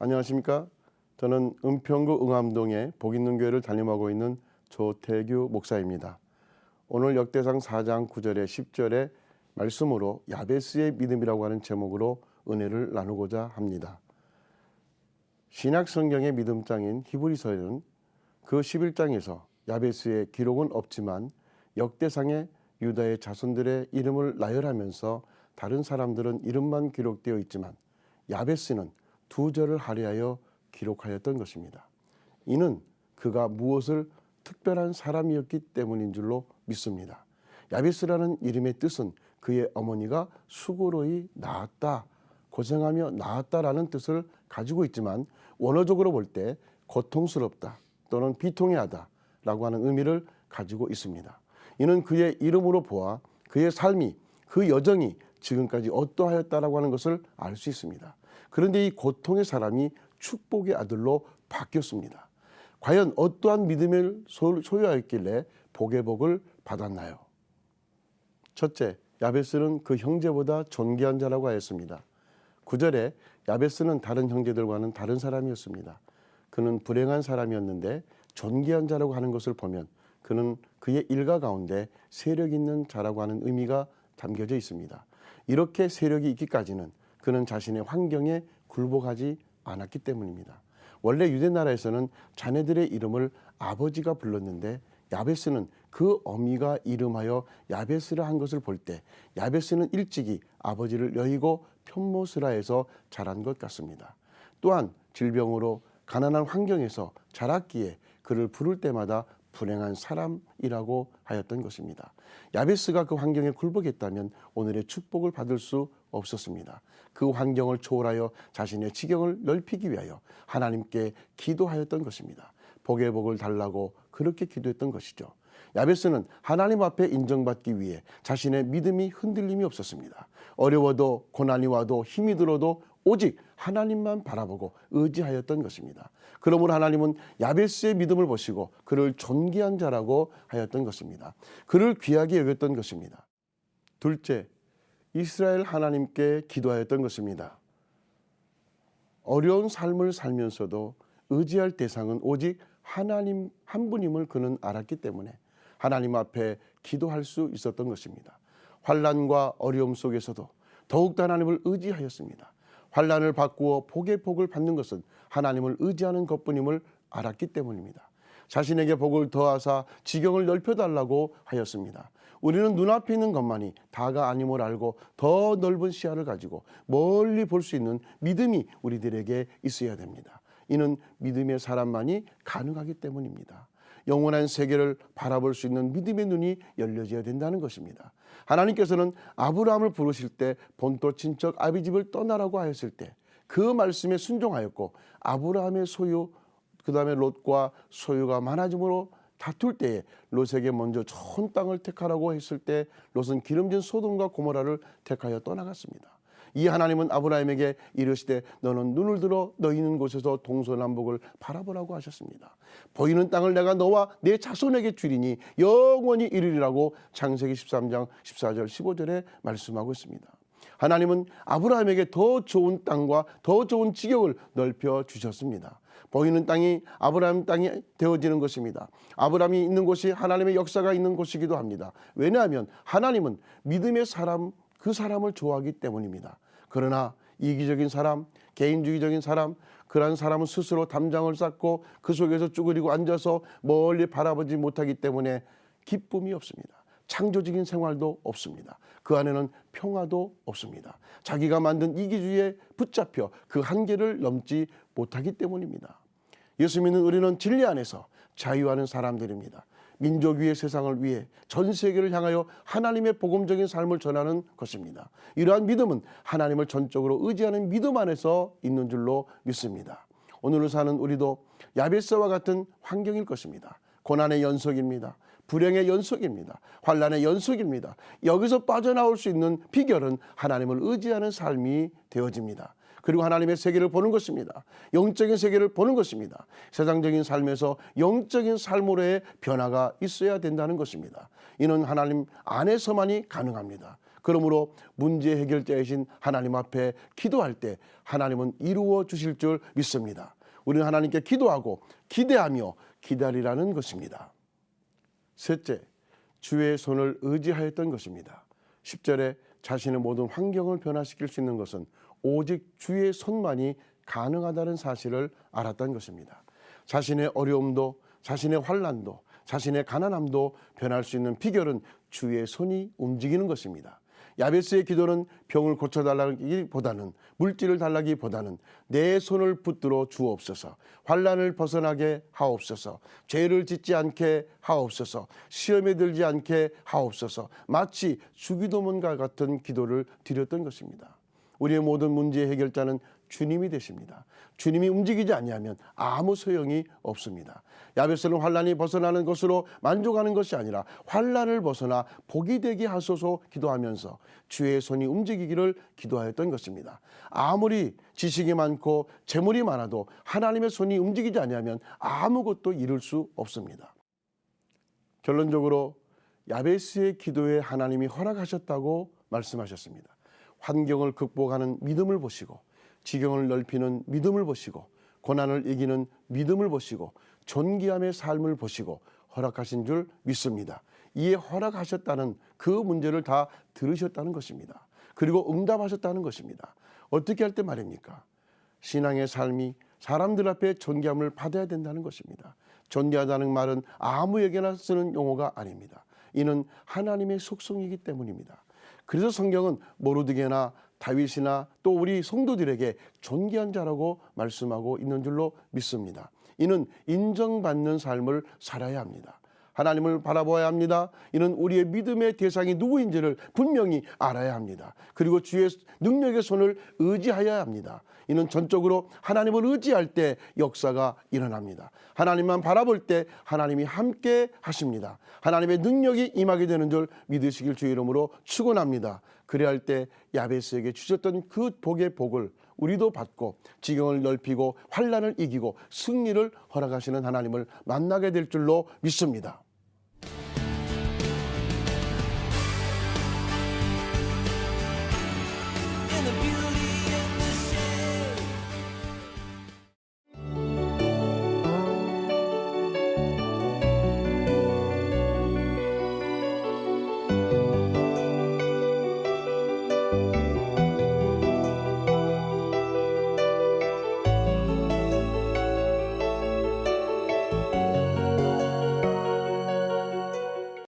안녕하십니까? 저는 은평구 응암동의 복있는교회를 담임하고 있는 조태규 목사입니다. 오늘 역대상 4장 9절에 10절의 말씀으로 야베스의 믿음이라고 하는 제목으로 은혜를 나누고자 합니다. 신약 성경의 믿음장인 히브리서에는 그 11장에서 야베스의 기록은 없지만 역대상의 유다의 자손들의 이름을 나열하면서 다른 사람들은 이름만 기록되어 있지만 야베스는 두 절을 할애하여 기록하였던 것입니다. 이는 그가 무엇을 특별한 사람이었기 때문인 줄로 믿습니다. 야베스라는 이름의 뜻은 그의 어머니가 수고로이 낳았다, 고생하며 낳았다라는 뜻을 가지고 있지만 원어적으로 볼 때 고통스럽다 또는 비통해하다 라고 하는 의미를 가지고 있습니다. 이는 그의 이름으로 보아 그의 삶이, 그 여정이 지금까지 어떠하였다라고 하는 것을 알 수 있습니다. 그런데 이 고통의 사람이 축복의 아들로 바뀌었습니다. 과연 어떠한 믿음을 소유하였길래 복의 복을 받았나요? 첫째, 야베스는 그 형제보다 존귀한 자라고 하였습니다. 9절에 야베스는 다른 형제들과는 다른 사람이었습니다. 그는 불행한 사람이었는데 존귀한 자라고 하는 것을 보면 그는 그의 일가 가운데 세력 있는 자라고 하는 의미가 담겨져 있습니다. 이렇게 세력이 있기까지는 그는 자신의 환경에 굴복하지 않았기 때문입니다. 원래 유대 나라에서는 자녀들의 이름을 아버지가 불렀는데 야베스는 그 어미가 이름하여 야베스라 한 것을 볼 때 야베스는 일찍이 아버지를 여의고 편모스라에서 자란 것 같습니다. 또한 질병으로 가난한 환경에서 자랐기에 그를 부를 때마다 불행한 사람이라고 하였던 것입니다. 야베스가 그 환경에 굴복했다면 오늘의 축복을 받을 수 없었습니다. 그 환경을 초월하여 자신의 지경을 넓히기 위하여 하나님께 기도하였던 것입니다. 복의 복을 달라고 그렇게 기도했던 것이죠. 야베스는 하나님 앞에 인정받기 위해 자신의 믿음이 흔들림이 없었습니다. 어려워도 고난이 와도 힘이 들어도 오직 하나님만 바라보고 의지하였던 것입니다. 그러므로 하나님은 야베스의 믿음을 보시고 그를 존귀한 자라고 하였던 것입니다. 그를 귀하게 여겼던 것입니다. 둘째, 이스라엘 하나님께 기도하였던 것입니다. 어려운 삶을 살면서도 의지할 대상은 오직 하나님 한 분임을 그는 알았기 때문에 하나님 앞에 기도할 수 있었던 것입니다. 환난과 어려움 속에서도 더욱더 하나님을 의지하였습니다. 환난을 바꾸어 복의 복을 받는 것은 하나님을 의지하는 것뿐임을 알았기 때문입니다. 자신에게 복을 더하사 지경을 넓혀달라고 하였습니다. 우리는 눈앞에 있는 것만이 다가 아님을 알고 더 넓은 시야를 가지고 멀리 볼 수 있는 믿음이 우리들에게 있어야 됩니다. 이는 믿음의 사람만이 가능하기 때문입니다. 영원한 세계를 바라볼 수 있는 믿음의 눈이 열려져야 된다는 것입니다. 하나님께서는 아브라함을 부르실 때 본토 친척 아비집을 떠나라고 하였을 때 그 말씀에 순종하였고 아브라함의 소유 그 다음에 롯과 소유가 많아짐으로 다툴 때에 롯에게 먼저 좋은 땅을 택하라고 했을 때 롯은 기름진 소돔과 고모라를 택하여 떠나갔습니다. 이 하나님은 아브라함에게 이르시되 너는 눈을 들어 너 있는 곳에서 동서남북을 바라보라고 하셨습니다. 보이는 땅을 내가 너와 내 자손에게 주리니 영원히 이르리라고 창세기 13장 14절 15절에 말씀하고 있습니다. 하나님은 아브라함에게 더 좋은 땅과 더 좋은 지경을 넓혀 주셨습니다. 보이는 땅이 아브라함 땅이 되어지는 것입니다. 아브라함이 있는 곳이 하나님의 역사가 있는 곳이기도 합니다. 왜냐하면 하나님은 믿음의 사람, 그 사람을 좋아하기 때문입니다. 그러나 이기적인 사람, 개인주의적인 사람, 그러한 사람은 스스로 담장을 쌓고 그 속에서 쭈그리고 앉아서 멀리 바라보지 못하기 때문에 기쁨이 없습니다. 창조적인 생활도 없습니다. 그 안에는 평화도 없습니다. 자기가 만든 이기주의에 붙잡혀 그 한계를 넘지 못하기 때문입니다. 예수 믿는 우리는 진리 안에서 자유하는 사람들입니다. 민족 위의 세상을 위해 전 세계를 향하여 하나님의 복음적인 삶을 전하는 것입니다. 이러한 믿음은 하나님을 전적으로 의지하는 믿음 안에서 있는 줄로 믿습니다. 오늘을 사는 우리도 야베스와 같은 환경일 것입니다. 고난의 연속입니다. 불행의 연속입니다. 환난의 연속입니다. 여기서 빠져나올 수 있는 비결은 하나님을 의지하는 삶이 되어집니다. 그리고 하나님의 세계를 보는 것입니다. 영적인 세계를 보는 것입니다. 세상적인 삶에서 영적인 삶으로의 변화가 있어야 된다는 것입니다. 이는 하나님 안에서만이 가능합니다. 그러므로 문제 해결자이신 하나님 앞에 기도할 때 하나님은 이루어 주실 줄 믿습니다. 우리는 하나님께 기도하고 기대하며 기다리라는 것입니다. 셋째, 주의 손을 의지하였던 것입니다. 10절에 자신의 모든 환경을 변화시킬 수 있는 것은 오직 주의 손만이 가능하다는 사실을 알았던 것입니다. 자신의 어려움도, 자신의 환난도, 자신의 가난함도 변할 수 있는 비결은 주의 손이 움직이는 것입니다. 야베스의 기도는 병을 고쳐달라기보다는, 물질을 달라기보다는 내 손을 붙들어 주옵소서, 환난을 벗어나게 하옵소서, 죄를 짓지 않게 하옵소서, 시험에 들지 않게 하옵소서, 마치 주기도문과 같은 기도를 드렸던 것입니다. 우리의 모든 문제 해결자는 주님이 되십니다. 주님이 움직이지 아니하면 아무 소용이 없습니다. 야베스는 환난이 벗어나는 것으로 만족하는 것이 아니라 환난을 벗어나 복이 되게 하소서 기도하면서 주의 손이 움직이기를 기도하였던 것입니다. 아무리 지식이 많고 재물이 많아도 하나님의 손이 움직이지 아니하면 아무것도 이룰 수 없습니다. 결론적으로 야베스의 기도에 하나님이 허락하셨다고 말씀하셨습니다. 환경을 극복하는 믿음을 보시고, 지경을 넓히는 믿음을 보시고, 고난을 이기는 믿음을 보시고, 존귀함의 삶을 보시고 허락하신 줄 믿습니다. 이에 허락하셨다는 그 문제를 다 들으셨다는 것입니다. 그리고 응답하셨다는 것입니다. 어떻게 할 때 말입니까? 신앙의 삶이 사람들 앞에 존귀함을 받아야 된다는 것입니다. 존귀하다는 말은 아무에게나 쓰는 용어가 아닙니다. 이는 하나님의 속성이기 때문입니다. 그래서 성경은 모르드게나 다윗이나 또 우리 성도들에게 존귀한 자라고 말씀하고 있는 줄로 믿습니다. 이는 인정받는 삶을 살아야 합니다. 하나님을 바라보아야 합니다. 이는 우리의 믿음의 대상이 누구인지를 분명히 알아야 합니다. 그리고 주의 능력의 손을 의지하여야 합니다. 이는 전적으로 하나님을 의지할 때 역사가 일어납니다. 하나님만 바라볼 때 하나님이 함께 하십니다. 하나님의 능력이 임하게 되는 줄 믿으시길 주의 이름으로 축원합니다. 그래야 할 때 야베스에게 주셨던 그 복의 복을 우리도 받고 지경을 넓히고 환난을 이기고 승리를 허락하시는 하나님을 만나게 될 줄로 믿습니다.